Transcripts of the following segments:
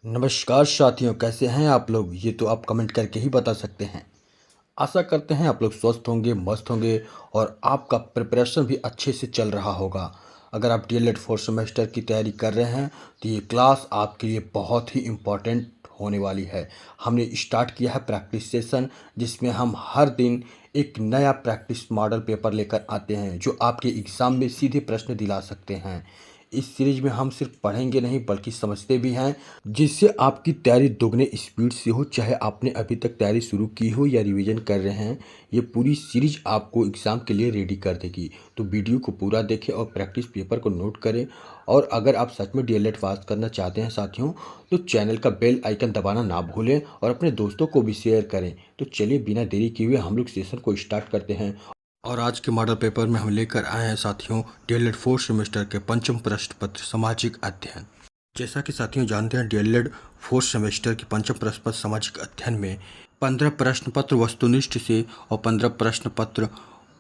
नमस्कार साथियों, कैसे हैं आप लोग? ये तो आप कमेंट करके ही बता सकते हैं। आशा करते हैं आप लोग स्वस्थ होंगे, मस्त होंगे और आपका प्रिपरेशन भी अच्छे से चल रहा होगा। अगर आप डीएलएड फोर्थ सेमेस्टर की तैयारी कर रहे हैं तो ये क्लास आपके लिए बहुत ही इम्पोर्टेंट होने वाली है। हमने स्टार्ट किया है प्रैक्टिस सेशन, जिसमें हम हर दिन एक नया प्रैक्टिस मॉडल पेपर लेकर आते हैं जो आपके एग्ज़ाम में सीधे प्रश्न दिला सकते हैं। इस सीरीज में हम सिर्फ पढ़ेंगे नहीं बल्कि समझते भी हैं, जिससे आपकी तैयारी दोगुने स्पीड से हो। चाहे आपने अभी तक तैयारी शुरू की हो या रिवीजन कर रहे हैं, ये पूरी सीरीज आपको एग्ज़ाम के लिए रेडी कर देगी। तो वीडियो को पूरा देखें और प्रैक्टिस पेपर को नोट करें। और अगर आप सच में डीएलएड पास करना चाहते हैं साथियों, तो चैनल का बेल आइकन दबाना ना भूलें और अपने दोस्तों को भी शेयर करें। तो चलिए बिना देरी किए हुए हम लोग सेशन को स्टार्ट करते हैं। और आज के मॉडल पेपर में हम लेकर आए हैं साथियों डीएलएड फोर्थ सेमेस्टर के पंचम प्रश्न पत्र सामाजिक अध्ययन। जैसा कि साथियों जानते हैं, डीएलएड फोर्थ सेमेस्टर के पंचम प्रश्न पत्र सामाजिक अध्ययन में 15 प्रश्न पत्र वस्तुनिष्ठ से और 15 प्रश्न पत्र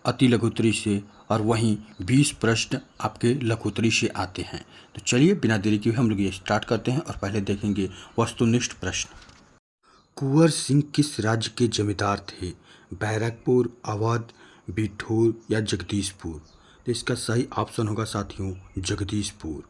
अति लघुत्तरी से और वहीं 20 प्रश्न आपके लघुत्तरी से आते हैं। तो चलिए बिना देरी किए हम लोग ये स्टार्ट करते हैं और पहले देखेंगे वस्तुनिष्ठ प्रश्न। कुंवर सिंह किस राज्य के जमींदार थे? बैरकपुर, अवध, बिठूर या जगदीशपुर? तो इसका सही ऑप्शन होगा साथियों जगदीशपुर।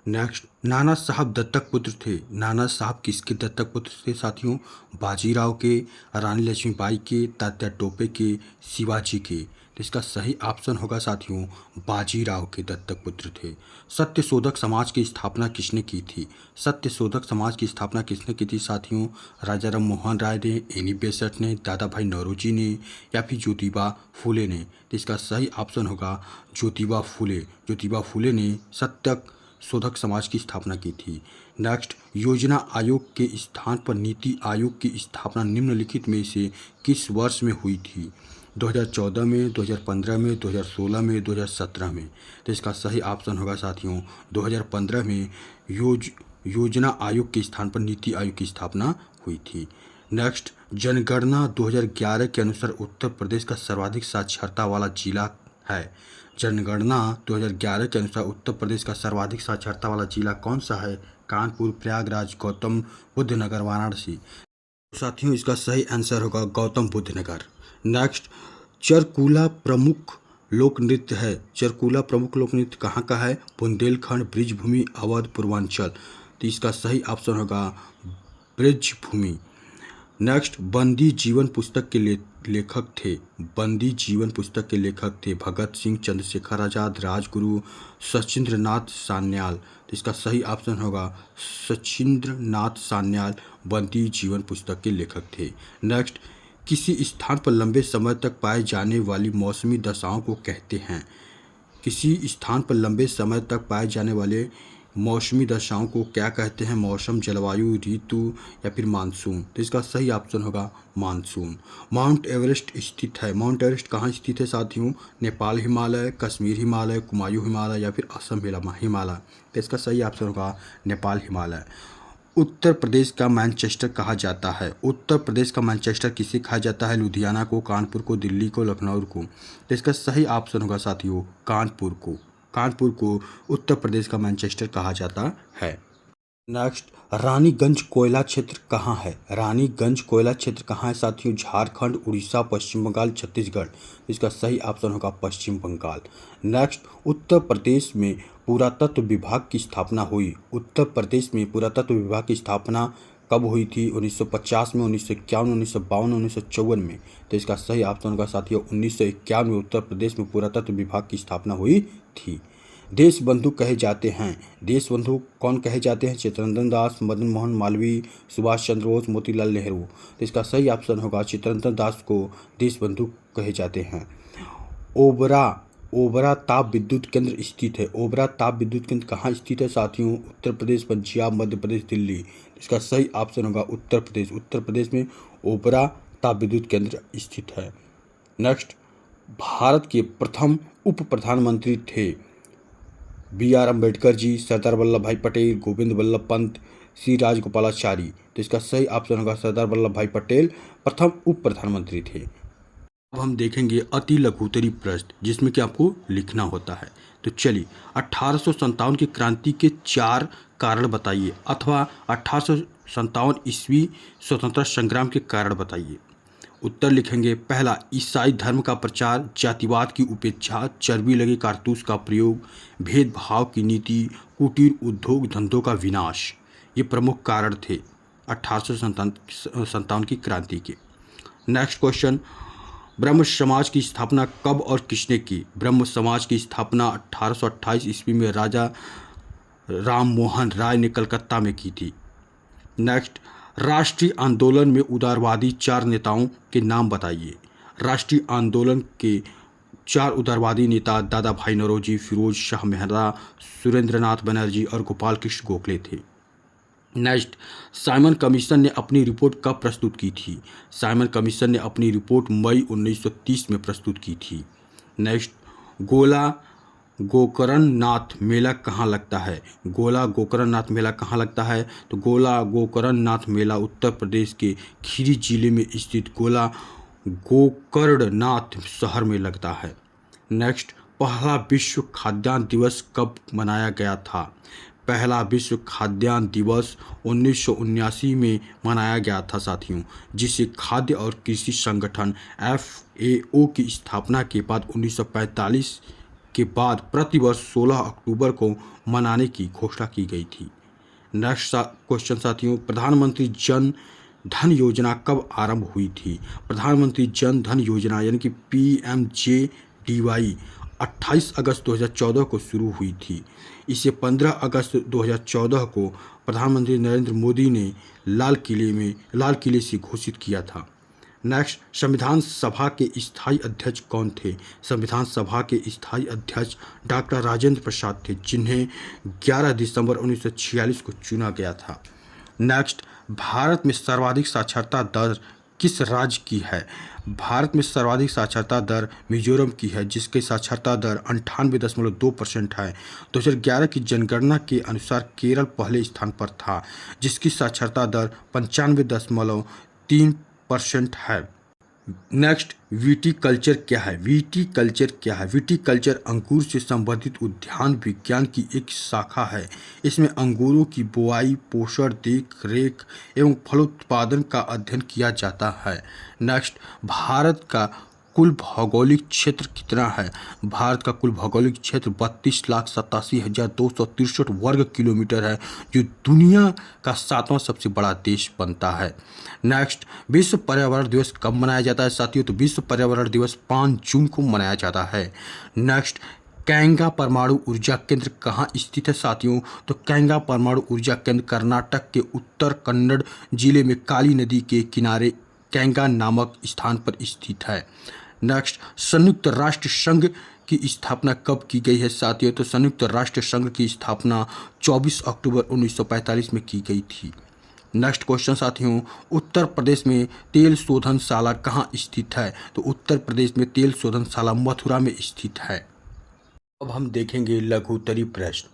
नेक्स्ट, नाना साहब दत्तक पुत्र थे। नाना साहब किसके दत्तक पुत्र थे साथियों? बाजीराव के, रानी लक्ष्मीबाई के, तात्या टोपे के, शिवाजी के? तो इसका सही ऑप्शन होगा साथियों बाजीराव के दत्तक पुत्र थे। सत्यशोधक समाज की स्थापना किसने की थी? सत्यशोधक समाज की स्थापना किसने की थी साथियों? राजा राम मोहन राय ने, एनी बेसंट ने, दादा भाई नौरोजी ने या फिर ज्योतिबा फूले ने? तो इसका सही ऑप्शन होगा ज्योतिबा फूले। ज्योतिबा फूले ने सत्यक शोधक समाज की स्थापना की थी। नेक्स्ट, योजना आयोग के स्थान पर नीति आयोग की स्थापना निम्नलिखित में से किस वर्ष में हुई थी? 2014 में, 2015 में, 2016 में, 2017 में? तो इसका सही ऑप्शन होगा साथियों 2015 में योजना आयोग के स्थान पर नीति आयोग की स्थापना हुई थी। नेक्स्ट, जनगणना 2011 के अनुसार उत्तर प्रदेश का सर्वाधिक साक्षरता वाला जिला है। जनगणना 2011 के अनुसार उत्तर प्रदेश का सर्वाधिक साक्षरता वाला जिला कौन सा है? कानपुर, प्रयागराज, गौतम बुद्ध नगर, वाराणसी? साथियों इसका सही आंसर होगा गौतम बुद्ध नगर। नेक्स्ट, चरकूला प्रमुख लोक नृत्य है। चरकूला प्रमुख लोक नृत्य कहाँ का है? बुंदेलखंड, ब्रिजभूमि, अवध, पूर्वांचल? तो इसका सही ऑप्शन होगा ब्रिजभूमि। नेक्स्ट, बंदी जीवन पुस्तक के लेखक थे। बंदी जीवन पुस्तक के लेखक थे भगत सिंह, चंद्रशेखर आजाद, राजगुरु, सचिंद्रनाथ सान्याल? तो इसका सही ऑप्शन होगा सचिंद्रनाथ सान्याल बंदी जीवन पुस्तक के लेखक थे। नेक्स्ट, किसी स्थान पर लंबे समय तक पाए जाने वाली मौसमी दशाओं को कहते हैं? किसी स्थान पर लंबे समय तक पाए जाने वाले मौसमी दशाओं को क्या कहते हैं? मौसम, जलवायु, ऋतु या फिर मानसून? तो इसका सही ऑप्शन होगा मानसून। माउंट एवरेस्ट स्थित है। माउंट एवरेस्ट कहाँ स्थित है साथियों? नेपाल हिमालय, कश्मीर हिमालय, कुमायूं हिमालय या फिर असम हिमालय? तो इसका सही ऑप्शन होगा नेपाल हिमालय। उत्तर प्रदेश का मैनचेस्टर कहा जाता है। उत्तर प्रदेश का मैनचेस्टर किसे कहा जाता है? लुधियाना को, कानपुर को, दिल्ली को, लखनऊ को? तो इसका सही ऑप्शन होगा साथियों कानपुर को। कानपुर को उत्तर प्रदेश का मैनचेस्टर कहा जाता है। नेक्स्ट, रानीगंज कोयला क्षेत्र कहाँ है? रानीगंज कोयला क्षेत्र कहाँ है साथियों? झारखंड, उड़ीसा, पश्चिम बंगाल, छत्तीसगढ़? इसका सही ऑप्शन होगा पश्चिम बंगाल। नेक्स्ट, उत्तर प्रदेश में पुरातत्व विभाग की स्थापना हुई। उत्तर प्रदेश में पुरातत्व विभाग की स्थापना कब हुई थी? 1950 में, 1951, 1952, 1954 में? तो इसका सही ऑप्शन होगा साथियों 1951 में उत्तर प्रदेश में पुरातत्व विभाग की स्थापना हुई थी। देश बंधु कहे जाते हैं। देश बंधु कौन कहे जाते हैं? चित्तरंजन दास, मदन मोहन मालवीय, सुभाष चंद्र बोस, मोतीलाल नेहरू? तो इसका सही ऑप्शन होगा चित्तरंजन दास को देश बंधु कहे जाते हैं। ओबरा ताप विद्युत केंद्र स्थित है। ओबरा ताप विद्युत केंद्र कहाँ स्थित है साथियों? उत्तर प्रदेश, पंजाब, मध्य प्रदेश, दिल्ली? इसका सही ऑप्शन होगा उत्तर प्रदेश। उत्तर प्रदेश में ओबरा ताप विद्युत केंद्र स्थित है। नेक्स्ट, भारत के प्रथम उप प्रधानमंत्री थे बी.आर. अम्बेडकर जी, सरदार वल्लभ भाई पटेल, गोविंद वल्लभ पंत, सी राजगोपालाचारी? तो इसका सही ऑप्शन होगा सरदार वल्लभ भाई पटेल प्रथम उप प्रधानमंत्री थे। अब हम देखेंगे अति लघुत्तरी प्रश्न, जिसमें कि आपको लिखना होता है। तो चलिए, 1857 की क्रांति के 4 कारण बताइए, अथवा 1857 ईस्वी स्वतंत्रता संग्राम के कारण बताइए। उत्तर लिखेंगे पहला, ईसाई धर्म का प्रचार, जातिवाद की उपेक्षा, चर्बी लगे कारतूस का प्रयोग, भेदभाव की नीति, कुटीर उद्योग धंधों का विनाश। ये प्रमुख कारण थे 1857 की क्रांति के। नेक्स्ट क्वेश्चन, ब्रह्म समाज की स्थापना कब और किसने की? ब्रह्म समाज की स्थापना 1828 ईस्वी में राजा राम मोहन राय ने कलकत्ता में की थी। नेक्स्ट, राष्ट्रीय आंदोलन में उदारवादी 4 नेताओं के नाम बताइए। राष्ट्रीय आंदोलन के 4 उदारवादी नेता दादा भाई नौरोजी, फिरोज शाह मेहरा, सुरेंद्रनाथ बनर्जी और गोपाल कृष्ण गोखले थे। नेक्स्ट, साइमन कमीशन ने अपनी रिपोर्ट कब प्रस्तुत की थी? साइमन कमीशन ने अपनी रिपोर्ट मई 1930 में प्रस्तुत की थी। नेक्स्ट, गोला गोकरणनाथ मेला कहाँ लगता है? गोला गोकरणनाथ मेला कहाँ लगता है? तो गोला गोकरणनाथ मेला उत्तर प्रदेश के खीरी जिले में स्थित गोला गोकर्णनाथ शहर में लगता है। नेक्स्ट, पहला विश्व खाद्यान्न दिवस कब मनाया गया था? पहला विश्व खाद्यान्न दिवस 1979 में मनाया गया था साथियों, जिसे खाद्य और कृषि संगठन FAO की स्थापना के बाद 1945 के बाद प्रतिवर्ष 16 अक्टूबर को मनाने की घोषणा की गई थी। नेक्स्ट क्वेश्चन साथियों, प्रधानमंत्री जन धन योजना कब आरंभ हुई थी? प्रधानमंत्री जन धन योजना यानी कि PMJDY 28 अगस्त 2014 को शुरू हुई थी। इसे 15 अगस्त 2014 को प्रधानमंत्री नरेंद्र मोदी ने लाल किले से घोषित किया था। नेक्स्ट, संविधान सभा के स्थायी अध्यक्ष कौन थे? संविधान सभा के स्थायी अध्यक्ष डॉक्टर राजेंद्र प्रसाद थे, जिन्हें 11 दिसंबर 1946 को चुना गया था। नेक्स्ट, भारत में सर्वाधिक साक्षरता दर किस राज्य की है? भारत में सर्वाधिक साक्षरता दर मिजोरम की है, जिसकी साक्षरता दर 98.2% है। 2011 की जनगणना के अनुसार केरल पहले स्थान पर था, जिसकी साक्षरता दर 95.3% है। नेक्स्ट, विटीकल्चर क्या है? विटीकल्चर क्या है? विटीकल्चर अंगूर से संबंधित उद्यान विज्ञान की एक शाखा है। इसमें अंगूरों की बुआई, पोषण, देख रेख एवं फलोत्पादन का अध्ययन किया जाता है। नेक्स्ट, भारत का कुल भौगोलिक क्षेत्र कितना है? भारत का कुल भौगोलिक क्षेत्र 32,87,263 वर्ग किलोमीटर है, जो दुनिया का 7वां सबसे बड़ा देश बनता है। नेक्स्ट, विश्व पर्यावरण दिवस कब मनाया जाता है साथियों? तो विश्व पर्यावरण दिवस 5 जून को मनाया जाता है। नेक्स्ट, कैंगा परमाणु ऊर्जा केंद्र कहाँ स्थित है साथियों? तो कैंगा परमाणु ऊर्जा केंद्र कर्नाटक के उत्तर कन्नड़ जिले में काली नदी के किनारे कैंगा नामक स्थान पर स्थित है। नेक्स्ट, संयुक्त राष्ट्र संघ की स्थापना कब की गई है साथियों? तो संयुक्त राष्ट्र संघ की स्थापना 24 अक्टूबर 1945 में की गई थी। नेक्स्ट क्वेश्चन साथियों, उत्तर प्रदेश में तेल शोधनशाला कहाँ स्थित है? तो उत्तर प्रदेश में तेल शोधनशाला मथुरा में स्थित है। अब हम देखेंगे लघुत्तरी प्रश्न।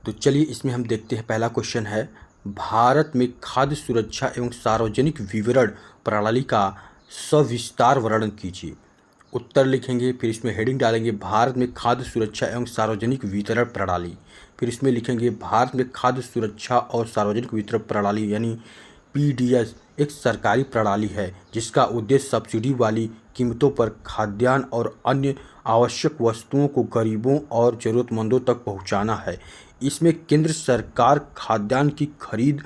तो चलिए इसमें हम देखते हैं, पहला क्वेश्चन है, भारत में खाद्य सुरक्षा एवं सार्वजनिक वितरण प्रणाली का सविस्तार वर्णन कीजिए। उत्तर लिखेंगे, फिर इसमें हेडिंग डालेंगे भारत में खाद्य सुरक्षा एवं सार्वजनिक वितरण प्रणाली। फिर इसमें लिखेंगे भारत में खाद्य सुरक्षा और सार्वजनिक वितरण प्रणाली यानी PDS एक सरकारी प्रणाली है, जिसका उद्देश्य सब्सिडी वाली कीमतों पर खाद्यान्न और अन्य आवश्यक वस्तुओं को गरीबों और ज़रूरतमंदों तक पहुंचाना है। इसमें केंद्र सरकार खाद्यान्न की खरीद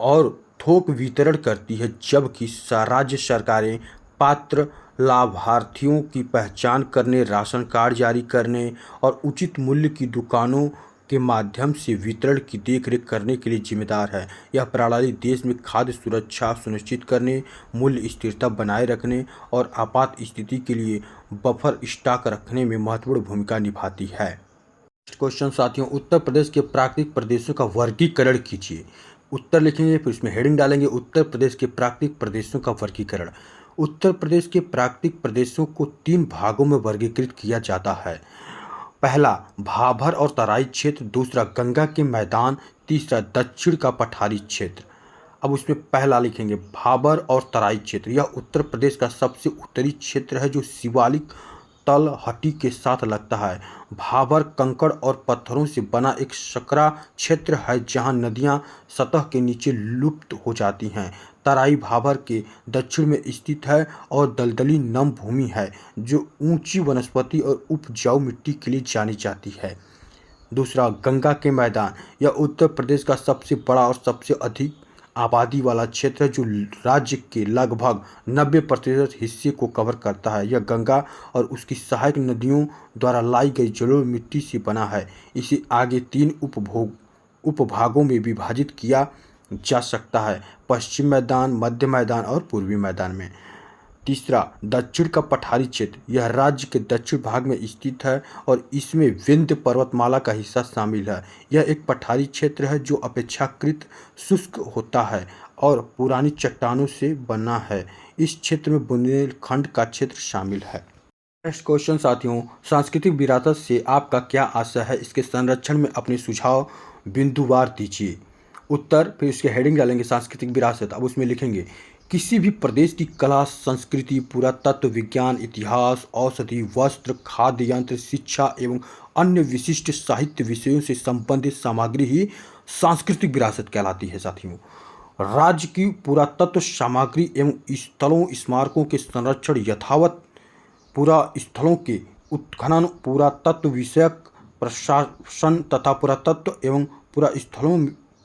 और थोक वितरण करती है, जबकि राज्य सरकारें पात्र लाभार्थियों की पहचान करने, राशन कार्ड जारी करने और उचित मूल्य की दुकानों के माध्यम से वितरण की देखरेख करने के लिए जिम्मेदार है। यह प्रणाली देश में खाद्य सुरक्षा सुनिश्चित करने, मूल्य स्थिरता बनाए रखने और आपात स्थिति के लिए बफर स्टॉक रखने में महत्वपूर्ण भूमिका निभाती है। नेक्स्ट क्वेश्चन साथियों, उत्तर प्रदेश के प्राकृतिक प्रदेशों का वर्गीकरण कीजिए। उत्तर लिखेंगे, फिर इसमें हेडिंग डालेंगे उत्तर प्रदेश के प्राकृतिक प्रदेशों का वर्गीकरण। उत्तर प्रदेश के प्राकृतिक प्रदेशों को 3 भागों में वर्गीकृत किया जाता है। पहला भाभर और तराई क्षेत्र, दूसरा गंगा के मैदान, तीसरा दक्षिण का पठारी क्षेत्र। अब उसमें पहला लिखेंगे भाभर और तराई क्षेत्र। यह उत्तर प्रदेश का सबसे उत्तरी क्षेत्र है, जो शिवालिक तलहटी के साथ लगता है। भाबर कंकड़ और पत्थरों से बना एक सकरा क्षेत्र है जहां नदियां सतह के नीचे लुप्त हो जाती हैं। तराई भाबर के दक्षिण में स्थित है और दलदली नम भूमि है जो ऊंची वनस्पति और उपजाऊ मिट्टी के लिए जानी जाती है। दूसरा, गंगा के मैदान। यह उत्तर प्रदेश का सबसे बड़ा और सबसे अधिक आबादी वाला क्षेत्र है जो राज्य के लगभग 90% हिस्से को कवर करता है। यह गंगा और उसकी सहायक नदियों द्वारा लाई गई जलोढ़ मिट्टी से बना है। इसे आगे 3 उपभागों में विभाजित किया जा सकता है: पश्चिम मैदान, मध्य मैदान और पूर्वी मैदान में। तीसरा, दक्षिण का पठारी क्षेत्र। यह राज्य के दक्षिण भाग में स्थित है और इसमें विंध्य पर्वतमाला का हिस्सा शामिल है। यह एक पठारी क्षेत्र है जो अपेक्षाकृत शुष्क होता है और पुरानी चट्टानों से बना है। इस क्षेत्र में बुंदेलखंड का क्षेत्र शामिल है। नेक्स्ट क्वेश्चन साथियों, सांस्कृतिक विरासत से आपका क्या आशय है? इसके संरक्षण में अपने सुझाव बिंदुवार दीजिए। उत्तर, फिर उसके हेडिंग डालेंगे सांस्कृतिक विरासत। अब उसमें लिखेंगे किसी भी प्रदेश की कला, संस्कृति, पुरातत्व, विज्ञान, इतिहास, औषधि, वस्त्र, खाद्य यंत्र, शिक्षा एवं अन्य विशिष्ट साहित्य विषयों से संबंधित सामग्री ही सांस्कृतिक विरासत कहलाती है। साथियों, राज्य की पुरातत्व सामग्री एवं स्थलों, स्मारकों के संरक्षण यथावत, पुरा स्थलों के उत्खनन, पुरातत्व विषयक प्रशासन तथा पुरातत्व एवं पुरा स्थलों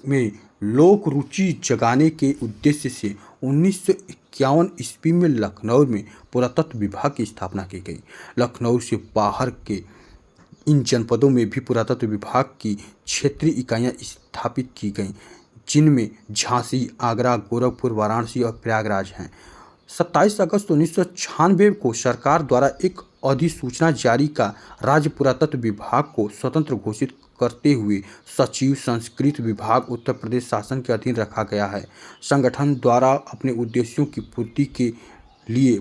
में लोक रुचि जगाने के उद्देश्य से 1951 ईस्वी में लखनऊ में पुरातत्व विभाग की स्थापना की गई। लखनऊ से बाहर के इन जनपदों में भी पुरातत्व विभाग की क्षेत्रीय इकाइयां स्थापित की गईं, जिनमें झांसी, आगरा, गोरखपुर, वाराणसी और प्रयागराज हैं। 27 अगस्त 1996 को सरकार द्वारा एक अधिसूचना जारी का राज्य पुरातत्व विभाग को स्वतंत्र घोषित करते हुए सचिव संस्कृति विभाग उत्तर प्रदेश शासन के अधीन रखा गया है। संगठन द्वारा अपने उद्देश्यों की पूर्ति के लिए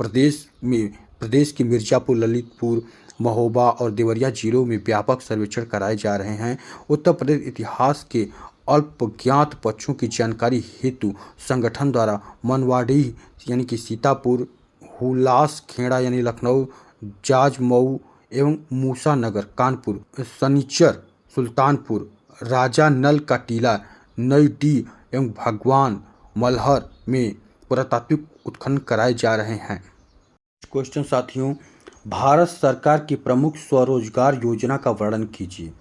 प्रदेश के मिर्जापुर, ललितपुर, महोबा और देवरिया जिलों में व्यापक सर्वेक्षण कराए जा रहे हैं। उत्तर प्रदेश इतिहास के अल्पज्ञात पक्षों की जानकारी हेतु संगठन द्वारा मनवाड़ी यानी कि सीतापुर, हुलास खेड़ा यानी लखनऊ, जाजमऊ एवं मूसा नगर कानपुर, सनीचर सुल्तानपुर, राजा नल का टीला, नईडी एवं भगवान मल्हर में पुरातात्विक उत्खनन कराए जा रहे हैं। क्वेश्चन साथियों, भारत सरकार की प्रमुख स्वरोजगार योजना का वर्णन कीजिए।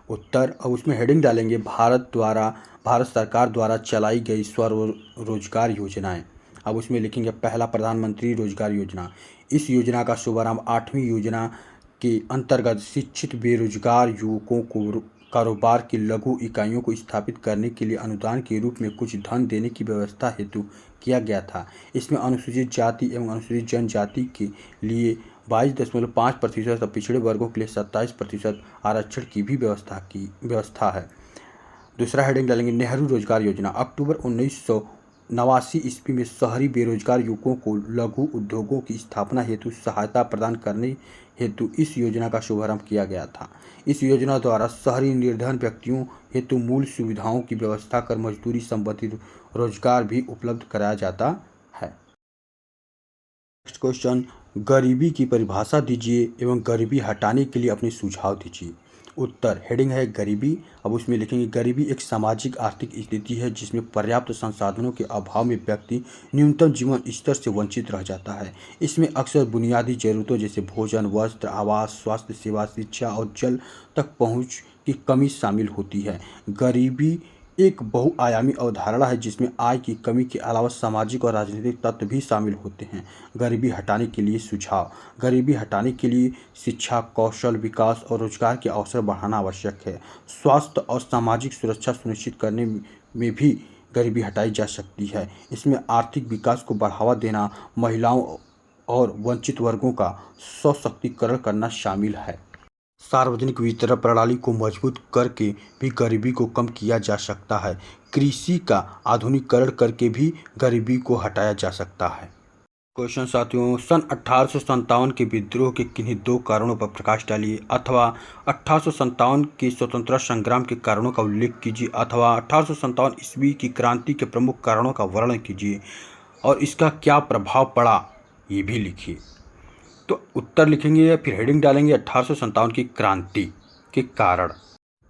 उत्तर, अब उसमें हेडिंग डालेंगे भारत सरकार द्वारा चलाई गई स्वरोजगार योजनाएं। अब उसमें लिखेंगे पहला, प्रधानमंत्री रोजगार योजना। इस योजना का शुभारंभ 8वीं योजना के अंतर्गत शिक्षित बेरोजगार युवकों को कारोबार की लघु इकाइयों को स्थापित करने के लिए अनुदान के रूप में कुछ धन देने की व्यवस्था हेतु किया गया था। इसमें अनुसूचित जाति एवं अनुसूचित जनजाति के लिए 22.5% और पिछड़े वर्गों के लिए 27% आरक्षण की भी व्यवस्था है। दूसरा हेडिंग डालेंगे नेहरू रोजगार योजना। अक्टूबर 1989 ईस्वी में शहरी बेरोजगार युवकों को लघु उद्योगों की स्थापना हेतु सहायता प्रदान करने हेतु इस योजना का शुभारंभ किया गया था। इस योजना द्वारा शहरी निर्धन व्यक्तियों हेतु मूल सुविधाओं की व्यवस्था कर मजदूरी संबंधित रोजगार भी उपलब्ध कराया जाता है। नेक्स्ट क्वेश्चन, गरीबी की परिभाषा दीजिए एवं गरीबी हटाने के लिए अपने सुझाव दीजिए। उत्तर, हेडिंग है गरीबी। अब उसमें लिखेंगे गरीबी एक सामाजिक आर्थिक स्थिति है जिसमें पर्याप्त संसाधनों के अभाव में व्यक्ति न्यूनतम जीवन स्तर से वंचित रह जाता है। इसमें अक्सर बुनियादी जरूरतों जैसे भोजन, वस्त्र, आवास, स्वास्थ्य सेवा, शिक्षा और जल तक पहुंच की कमी शामिल होती है। गरीबी एक बहुआयामी अवधारणा है जिसमें आय की कमी के अलावा सामाजिक और राजनीतिक तत्व भी शामिल होते हैं। गरीबी हटाने के लिए सुझाव। गरीबी हटाने के लिए शिक्षा, कौशल विकास और रोजगार के अवसर बढ़ाना आवश्यक है। स्वास्थ्य और सामाजिक सुरक्षा सुनिश्चित करने में भी गरीबी हटाई जा सकती है। इसमें आर्थिक विकास को बढ़ावा देना, महिलाओं और वंचित वर्गों का सशक्तिकरण करना शामिल है। सार्वजनिक वितरण प्रणाली को मजबूत करके भी गरीबी को कम किया जा सकता है। कृषि का आधुनिकीकरण करके भी गरीबी को हटाया जा सकता है। क्वेश्चन साथियों, सन 1857 के विद्रोह के किन्हीं 2 कारणों पर प्रकाश डालिए, अथवा 1857 के स्वतंत्रता संग्राम के कारणों का उल्लेख कीजिए, अथवा 1857 ईस्वी की क्रांति के प्रमुख कारणों का वर्णन कीजिए और इसका क्या प्रभाव पड़ा ये भी लिखिए। तो उत्तर लिखेंगे या फिर हेडिंग डालेंगे 1857 की क्रांति के कारण।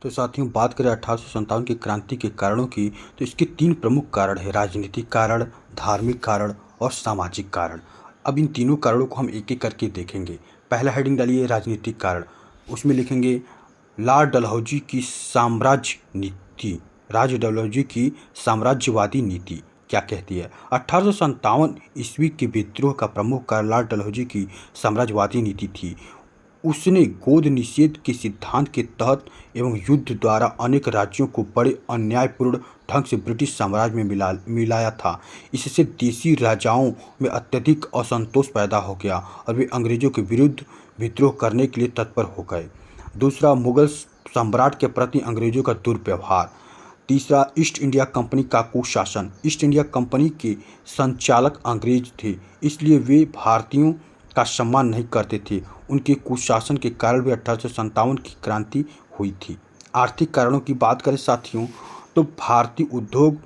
तो साथियों, बात करें 1857 की क्रांति के कारणों की, तो इसके 3 प्रमुख कारण हैं: राजनीतिक कारण, धार्मिक कारण और सामाजिक कारण। अब इन तीनों कारणों को हम एक एक करके देखेंगे। पहला हेडिंग डालिए राजनीतिक कारण, उसमें लिखेंगे लॉर्ड डलहौजी की साम्राज्य नीति। राज डलहौजी की साम्राज्यवादी नीति क्या कहती है? 1857 ईस्वी के विद्रोह का प्रमुख कारण लॉर्ड डलहौजी की साम्राज्यवादी नीति थी। उसने गोद निषेध के सिद्धांत के तहत एवं युद्ध द्वारा अनेक राज्यों को बड़े अन्यायपूर्ण ढंग से ब्रिटिश साम्राज्य में मिलाया था। इससे देशी राजाओं में अत्यधिक असंतोष पैदा हो गया और वे अंग्रेजों के विरुद्ध विद्रोह करने के लिए तत्पर हो गए। दूसरा, मुगल सम्राट के प्रति अंग्रेजों का दुर्व्यवहार। तीसरा, ईस्ट इंडिया कंपनी का कुशासन। ईस्ट इंडिया कंपनी के संचालक अंग्रेज थे, इसलिए वे भारतीयों का सम्मान नहीं करते थे। उनके कुशासन के कारण भी 1857 की क्रांति हुई थी। आर्थिक कारणों की बात करें साथियों, तो भारतीय उद्योग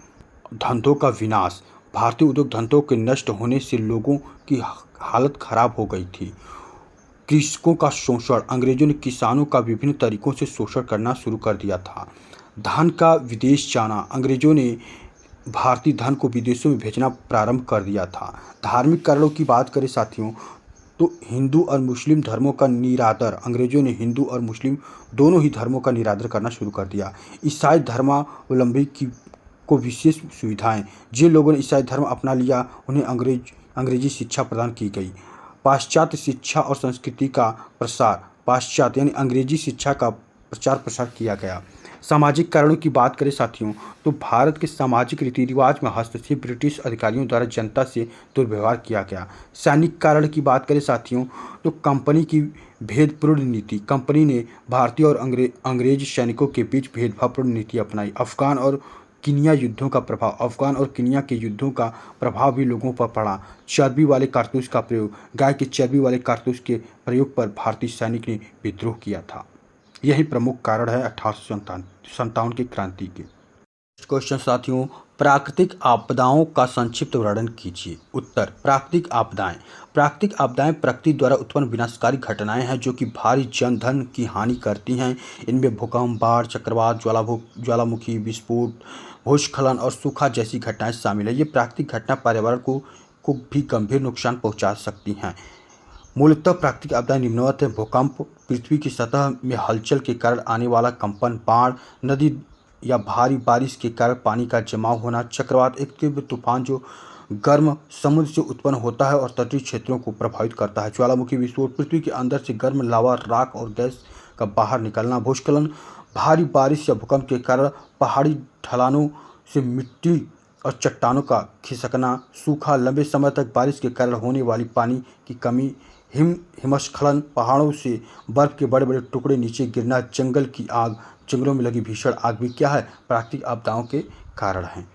धंधों का विनाश। भारतीय उद्योग धंधों के नष्ट होने से लोगों की हालत खराब हो गई थी। कृषकों का शोषण। अंग्रेजों ने किसानों का विभिन्न तरीकों से शोषण करना शुरू कर दिया था। धन का विदेश जाना। अंग्रेजों ने भारतीय धन को विदेशों में भेजना प्रारंभ कर दिया था। धार्मिक कारणों की बात करें साथियों, तो हिंदू और मुस्लिम धर्मों का निरादर। अंग्रेजों ने हिंदू और मुस्लिम दोनों ही धर्मों का निरादर करना शुरू कर दिया। ईसाई धर्मावलंबी को विशेष सुविधाएं। जिन लोगों ने ईसाई धर्म अपना लिया उन्हें अंग्रेजी शिक्षा प्रदान की गई। पाश्चात्य शिक्षा और संस्कृति का प्रसार। पाश्चात्य यानी अंग्रेजी शिक्षा का प्रचार प्रसार किया गया। सामाजिक कारणों की बात करें साथियों, तो भारत के सामाजिक रीति रिवाज में हस्तक्षेप। ब्रिटिश अधिकारियों द्वारा जनता से दुर्व्यवहार किया गया। सैनिक कारण की बात करें साथियों, तो कंपनी की भेदपूर्ण नीति। कंपनी ने भारतीय और अंग्रेज सैनिकों के बीच भेदभावपूर्ण नीति अपनाई। अफगान और किनिया युद्धों का प्रभाव। अफगान और किनिया के युद्धों का प्रभाव भी लोगों पर पड़ा। चर्बी वाले कारतूस का प्रयोग। गाय के चर्बी वाले कारतूस के प्रयोग पर भारतीय सैनिक ने विद्रोह किया था। यही प्रमुख कारण है 1857 की क्रांति के। क्वेश्चन साथियों, प्राकृतिक आपदाओं का संक्षिप्त वर्णन कीजिए। उत्तर, प्राकृतिक आपदाएं। प्राकृतिक आपदाएं प्रकृति द्वारा उत्पन्न विनाशकारी घटनाएं हैं जो कि भारी जन धन की हानि करती हैं। इनमें भूकंप, बाढ़, चक्रवात, ज्वालामुखी विस्फोट, भूस्खलन और सूखा जैसी घटनाएं शामिल है। ये प्राकृतिक घटना पर्यावरण को भी गंभीर नुकसान पहुंचा सकती हैं। मूलतः प्राकृतिक आपदाएं निम्नवत हैं: भूकंप, पृथ्वी की सतह में हलचल के कारण आने वाला कंपन। बाढ़, नदी या भारी बारिश के कारण पानी का जमाव होना। चक्रवात, एक तीव्र तूफान जो गर्म समुद्र से उत्पन्न होता है और तटीय क्षेत्रों को प्रभावित करता है। ज्वालामुखी विस्फोट, पृथ्वी के अंदर से गर्म लावा, राख और गैस का बाहर निकलना। भूस्खलन, भारी बारिश या भूकंप के कारण पहाड़ी ढलानों से मिट्टी और चट्टानों का खिसकना। सूखा, लंबे समय तक बारिश के कारण होने वाली पानी की कमी। हिमस्खलन, पहाड़ों से बर्फ के बड़े बड़े टुकड़े नीचे गिरना। जंगल की आग, जंगलों में लगी भीषण आग भी क्या है? प्राकृतिक आपदाओं के कारण हैं।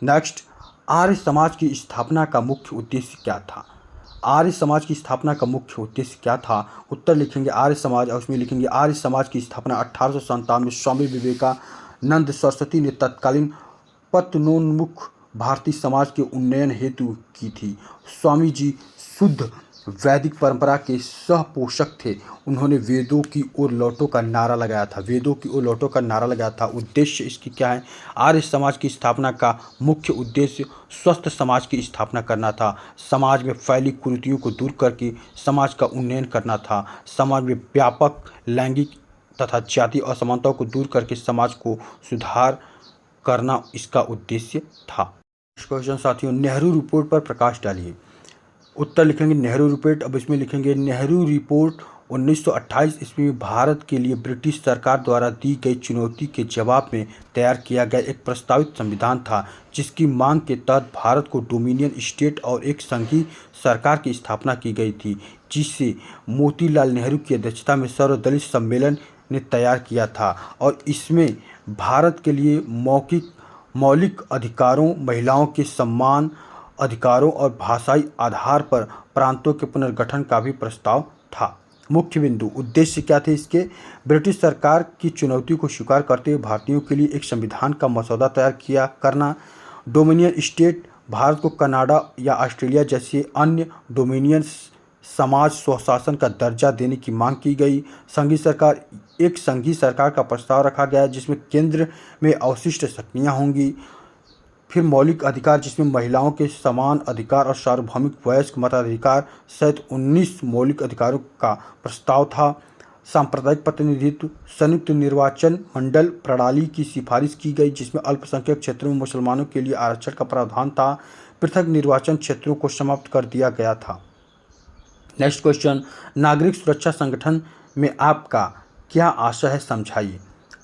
नेक्स्ट, आर्य समाज की स्थापना का मुख्य उद्देश्य क्या था? आर्य समाज की स्थापना का मुख्य उद्देश्य क्या था? उत्तर लिखेंगे आर्य समाज, और उसमें लिखेंगे आर्य समाज की स्थापना 1857 में स्वामी विवेकानंद सरस्वती ने तत्कालीन पतनोन्मुख भारतीय समाज के उन्नयन हेतु की थी। स्वामी जी शुद्ध वैदिक परंपरा के सह पोषक थे। उन्होंने वेदों की ओर लौटो का नारा लगाया था। वेदों की ओर लौटो का नारा लगाया था। उद्देश्य इसकी क्या है? आर्य समाज की स्थापना का मुख्य उद्देश्य स्वस्थ समाज की स्थापना करना था। समाज में फैली कुरीतियों को दूर करके समाज का उन्नयन करना था। समाज में व्यापक लैंगिक तथा जातीय असमानताओं को दूर करके समाज को सुधार करना इसका उद्देश्य था। क्वेश्चन साथियों, नेहरू रिपोर्ट पर प्रकाश डालिए। उत्तर लिखेंगे नेहरू रिपोर्ट। अब इसमें लिखेंगे नेहरू रिपोर्ट 1928 ईस्वी में भारत के लिए ब्रिटिश सरकार द्वारा दी गई चुनौती के जवाब में तैयार किया गया एक प्रस्तावित संविधान था, जिसकी मांग के तहत भारत को डोमिनियन स्टेट और एक संघीय सरकार की स्थापना की गई थी, जिसे मोतीलाल नेहरू की अध्यक्षता में सर्वदलीय सम्मेलन ने तैयार किया था। और इसमें भारत के लिए मौलिक अधिकारों, महिलाओं के सम्मान अधिकारों और भाषाई आधार पर प्रांतों के पुनर्गठन का भी प्रस्ताव था। मुख्य बिंदु, उद्देश्य क्या थे इसके? ब्रिटिश सरकार की चुनौती को स्वीकार करते हुए भारतीयों के लिए एक संविधान का मसौदा तैयार करना। डोमिनियन स्टेट, भारत को कनाडा या ऑस्ट्रेलिया जैसे अन्य डोमिनियन समाज स्वशासन का दर्जा देने की मांग की गई। संघीय सरकार का प्रस्ताव रखा गया जिसमें केंद्र में अवशिष्ट शक्तियाँ होंगी। फिर मौलिक अधिकार जिसमें महिलाओं के समान अधिकार और सार्वभौमिक वयस्क मताधिकार सहित 19 मौलिक अधिकारों का प्रस्ताव था। सांप्रदायिक प्रतिनिधित्व, संयुक्त निर्वाचन मंडल प्रणाली की सिफारिश की गई जिसमें अल्पसंख्यक क्षेत्रों में मुसलमानों के लिए आरक्षण का प्रावधान था। पृथक निर्वाचन क्षेत्रों को समाप्त कर दिया गया था। नेक्स्ट क्वेश्चन, नागरिक सुरक्षा संगठन में आपका क्या आशय है, समझाइए।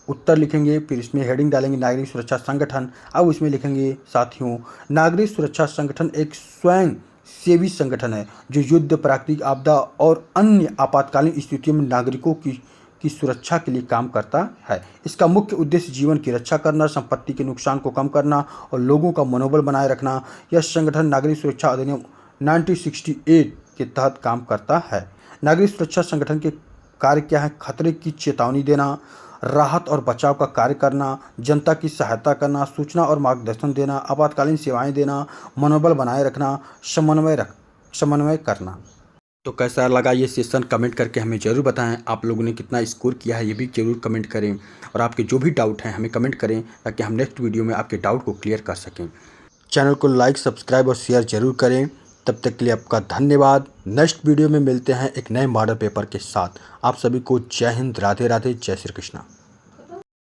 उत्तर लिखेंगे, फिर इसमें हेडिंग डालेंगे नागरिक सुरक्षा संगठन। अब इसमें लिखेंगे साथियों, नागरिक सुरक्षा संगठन एक स्वयं सेवी संगठन है जो युद्ध, प्राकृतिक आपदा और अन्य आपातकालीन स्थितियों में नागरिकों की सुरक्षा के लिए काम करता है। इसका मुख्य उद्देश्य जीवन की रक्षा करना, संपत्ति के नुकसान को कम करना और लोगों का मनोबल बनाए रखना। यह संगठन नागरिक सुरक्षा अधिनियम 1968 के तहत काम करता है। नागरिक सुरक्षा संगठन के कार्य क्या है? खतरे की चेतावनी देना, राहत और बचाव का कार्य करना, जनता की सहायता करना, सूचना और मार्गदर्शन देना, आपातकालीन सेवाएं देना, मनोबल बनाए रखना, समन्वय करना। तो कैसा लगा ये सेशन, कमेंट करके हमें ज़रूर बताएं। आप लोगों ने कितना स्कोर किया है ये भी जरूर कमेंट करें, और आपके जो भी डाउट हैं हमें कमेंट करें ताकि हम नेक्स्ट वीडियो में आपके डाउट को क्लियर कर सकें। चैनल को लाइक, सब्सक्राइब और शेयर जरूर करें। तब तक के लिए आपका धन्यवाद। नेक्स्ट वीडियो में मिलते हैं एक नए मॉडल पेपर के साथ। आप सभी को जय हिंद, राधे राधे, जय श्री कृष्णा।